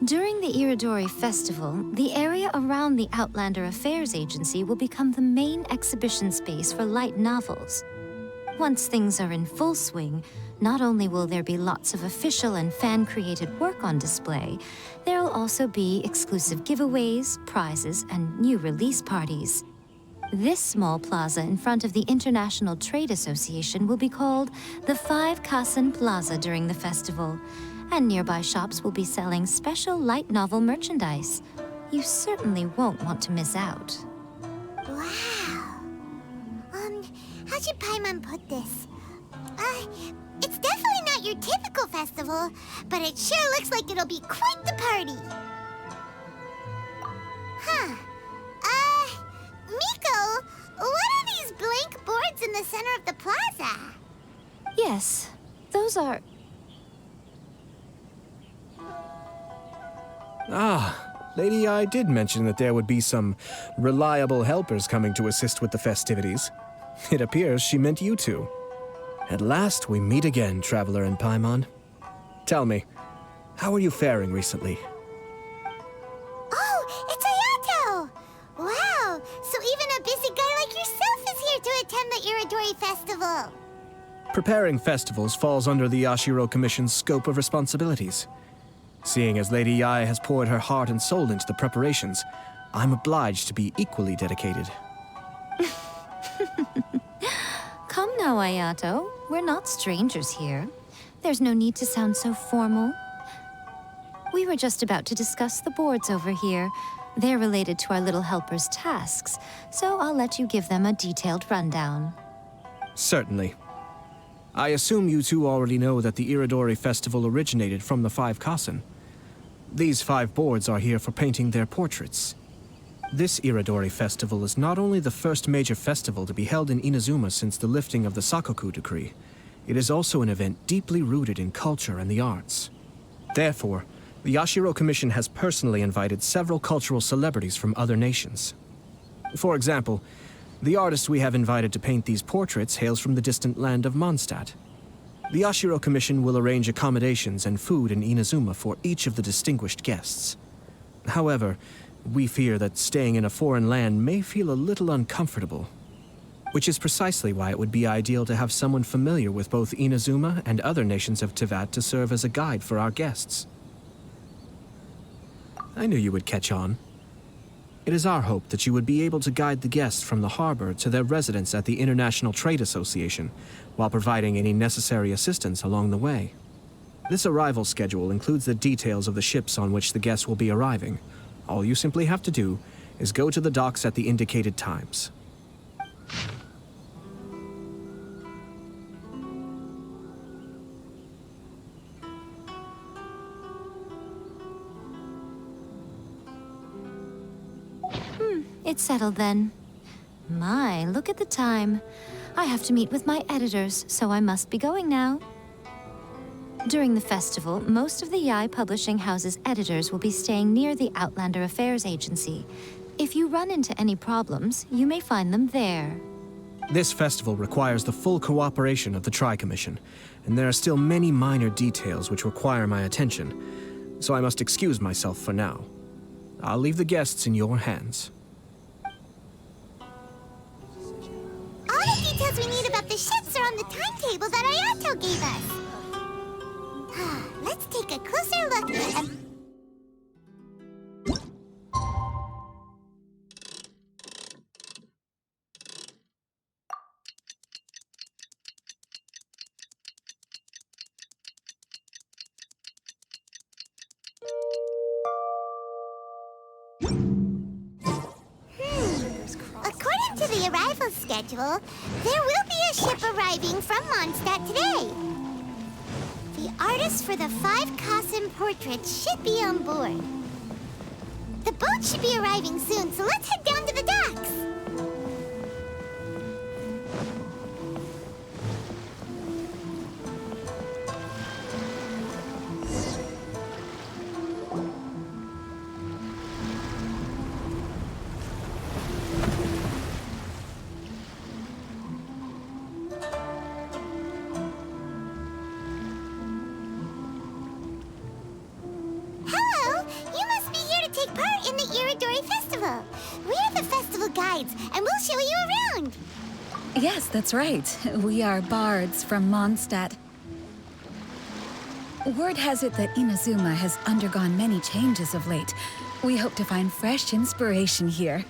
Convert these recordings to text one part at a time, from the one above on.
During the Irodori Festival, the area around the Outlander Affairs Agency will become the main exhibition space for light novels. Once things are in full swing, not only will there be lots of official and fan-created work on display, there will also be exclusive giveaways, prizes, and new release parties. This small plaza in front of the International Trade Association will be called the 5 Kasen Plaza during the festival, and nearby shops will be selling special light novel merchandise. You certainly won't want to miss out. Wow. How should Paimon put this? It's definitely not your typical festival, but it sure looks like it'll be quite the party. Huh. Miko, what are these blank boards in the center of the plaza? Yes, those are... Ah, Lady I did mention that there would be some reliable helpers coming to assist with the festivities. It appears she meant you two. At last we meet again, Traveler and Paimon. Tell me, how are you faring recently? Oh, it's Ayato! Wow, so even a busy guy like yourself is here to attend the Irodori Festival. Preparing festivals falls under the Yashiro Commission's scope of responsibilities. Seeing as Lady Yae has poured her heart and soul into the preparations, I'm obliged to be equally dedicated. Come now, Ayato. We're not strangers here. There's no need to sound so formal. We were just about to discuss the boards over here. They're related to our little helper's tasks, so I'll let you give them a detailed rundown. Certainly. I assume you two already know that the Irodori Festival originated from the 5 Kasen. These 5 boards are here for painting their portraits. This Irodori Festival is not only the first major festival to be held in Inazuma since the lifting of the Sakoku decree, it is also an event deeply rooted in culture and the arts. Therefore, the Yashiro Commission has personally invited several cultural celebrities from other nations. For example, the artist we have invited to paint these portraits hails from the distant land of Mondstadt. The Yashiro Commission will arrange accommodations and food in Inazuma for each of the distinguished guests. However, we fear that staying in a foreign land may feel a little uncomfortable, which is precisely why it would be ideal to have someone familiar with both Inazuma and other nations of Teyvat to serve as a guide for our guests. I knew you would catch on. It is our hope that you would be able to guide the guests from the harbor to their residence at the International Trade Association, while providing any necessary assistance along the way. This arrival schedule includes the details of the ships on which the guests will be arriving. All you simply have to do is go to the docks at the indicated times. It's settled then. My, look at the time. I have to meet with my editors, so I must be going now. During the festival, most of the Yae Publishing House's editors will be staying near the Outlander Affairs Agency. If you run into any problems, you may find them there. This festival requires the full cooperation of the Tri-Commission, and there are still many minor details which require my attention, so I must excuse myself for now. I'll leave the guests in your hands. All the details we need about the ships are on the timetable that Ayato gave us. Let's take a closer look and... According to the arrival schedule, there will be a ship arriving from Mondstadt today. The artist for the 5 Kasen portraits should be on board. The boat should be arriving soon, so let's head down to the docks. guides, and we'll show you around. Yes, that's right. We are bards from Mondstadt. Word has it that Inazuma has undergone many changes of late. We hope to find fresh inspiration here.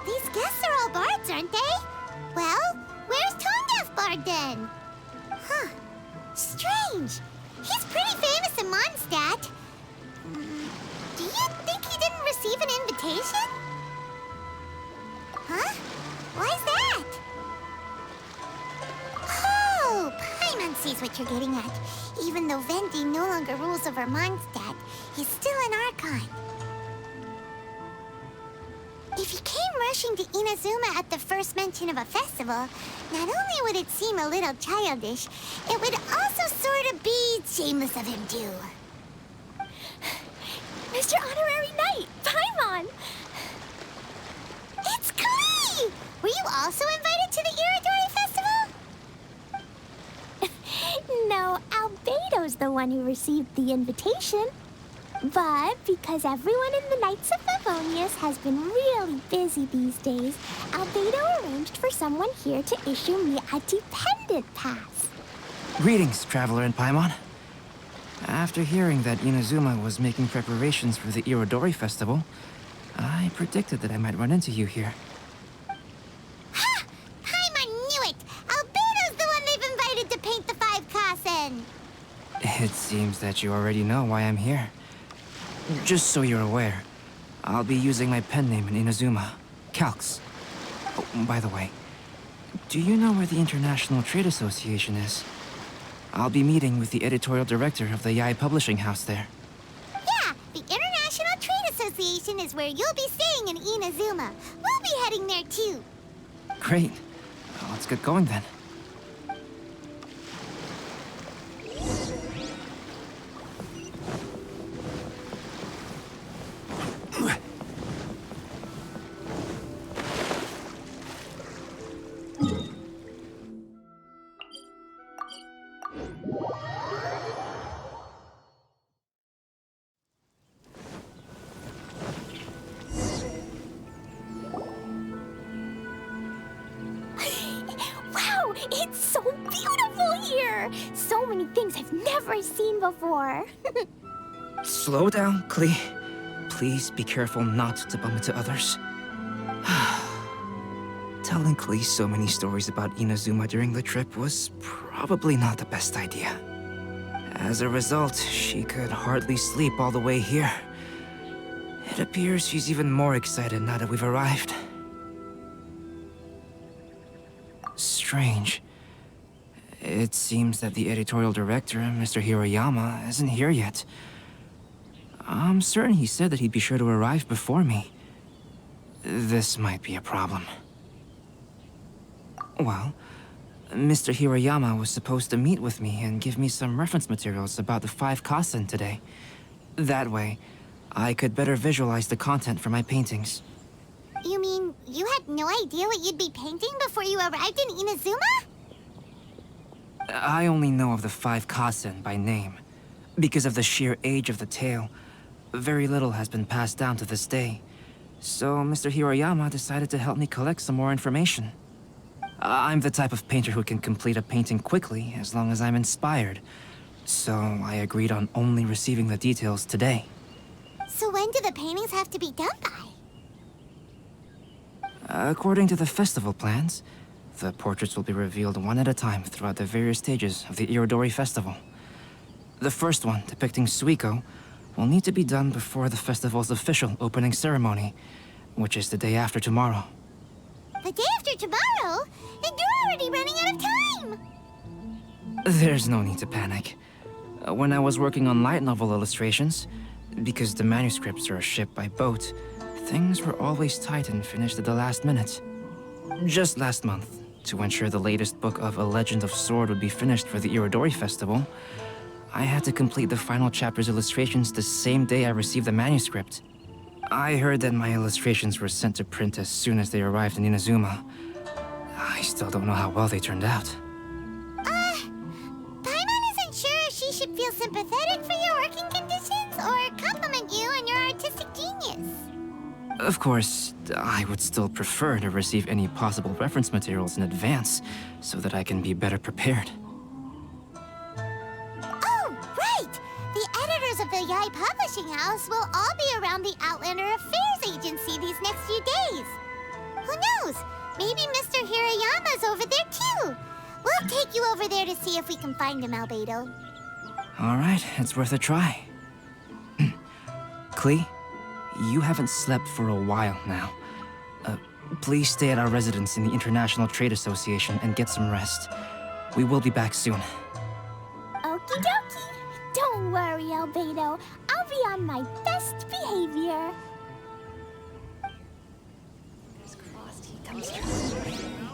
These guests are all bards, aren't they? Well, where's Tone Deaf Bard then? Huh. Strange. He's pretty famous in Mondstadt. Do you think he didn't receive an invitation? Huh? Why's that? Oh, Paimon sees what you're getting at. Even though Venti no longer rules over Mondstadt, he's still an Archon. If he came rushing to Inazuma at the first mention of a festival, not only would it seem a little childish, it would also sort of be shameless of him too. Mr. Honorary Knight, Paimon! It's Klee! Were you also invited to the Irodori Festival? No, Albedo's the one who received the invitation. But because everyone in the Knights of Favonius has been really busy these days, Albedo arranged for someone here to issue me a dependent pass. Greetings, Traveler and Paimon. After hearing that Inazuma was making preparations for the Irodori Festival, I predicted that I might run into you here. Ha! Paimon knew it! Albedo's the one they've invited to paint the 5 Kasen! It seems that you already know why I'm here. Just so you're aware, I'll be using my pen name in Inazuma, Calx. Oh, by the way, do you know where the International Trade Association is? I'll be meeting with the editorial director of the Yai Publishing House there. Yeah, the International Trade Association is where you'll be staying in Inazuma. We'll be heading there too. Great. Well, let's get going then. Wow, it's so beautiful here! So many things I've never seen before. Slow down, Klee. Please be careful not to bump into others. Telling Klee so many stories about Inazuma during the trip was probably not the best idea. As a result, she could hardly sleep all the way here. It appears she's even more excited now that we've arrived. Strange. It seems that the editorial director, Mr. Hiroyama, isn't here yet. I'm certain he said that he'd be sure to arrive before me. This might be a problem. Well, Mr. Hiroyama was supposed to meet with me and give me some reference materials about the 5 Kasen today. That way, I could better visualize the content for my paintings. You mean you had no idea what you'd be painting before you arrived in Inazuma? I only know of the 5 Kasen by name. Because of the sheer age of the tale, very little has been passed down to this day. So Mr. Hiroyama decided to help me collect some more information. I'm the type of painter who can complete a painting quickly as long as I'm inspired. So I agreed on only receiving the details today. So when do the paintings have to be done by? According to the festival plans, the portraits will be revealed one at a time throughout the various stages of the Irodori Festival. The first one, depicting Suiko, will need to be done before the festival's official opening ceremony, which is the day after tomorrow. The day after tomorrow? And you're already running out of time! There's no need to panic. When I was working on light novel illustrations, because the manuscripts are shipped by boat, things were always tight and finished at the last minute. Just last month, to ensure the latest book of A Legend of Sword would be finished for the Irodori Festival, I had to complete the final chapter's illustrations the same day I received the manuscript. I heard that my illustrations were sent to print as soon as they arrived in Inazuma. I still don't know how well they turned out. Paimon isn't sure if she should feel sympathetic for your working conditions or compliment you on your artistic genius. Of course, I would still prefer to receive any possible reference materials in advance, so that I can be better prepared. Oh, right! The editors of the Yai Publishing House will all be around the Outlander Affairs Agency these next few days. Who knows? Maybe Mr. Hirayama's over there too. We'll take you over there to see if we can find him, Albedo. All right, it's worth a try. Klee, you haven't slept for a while now. Please stay at our residence in the International Trade Association and get some rest. We will be back soon. Okie dokie. Don't worry, Albedo. I'll be on my best behavior. Fingers crossed he comes through.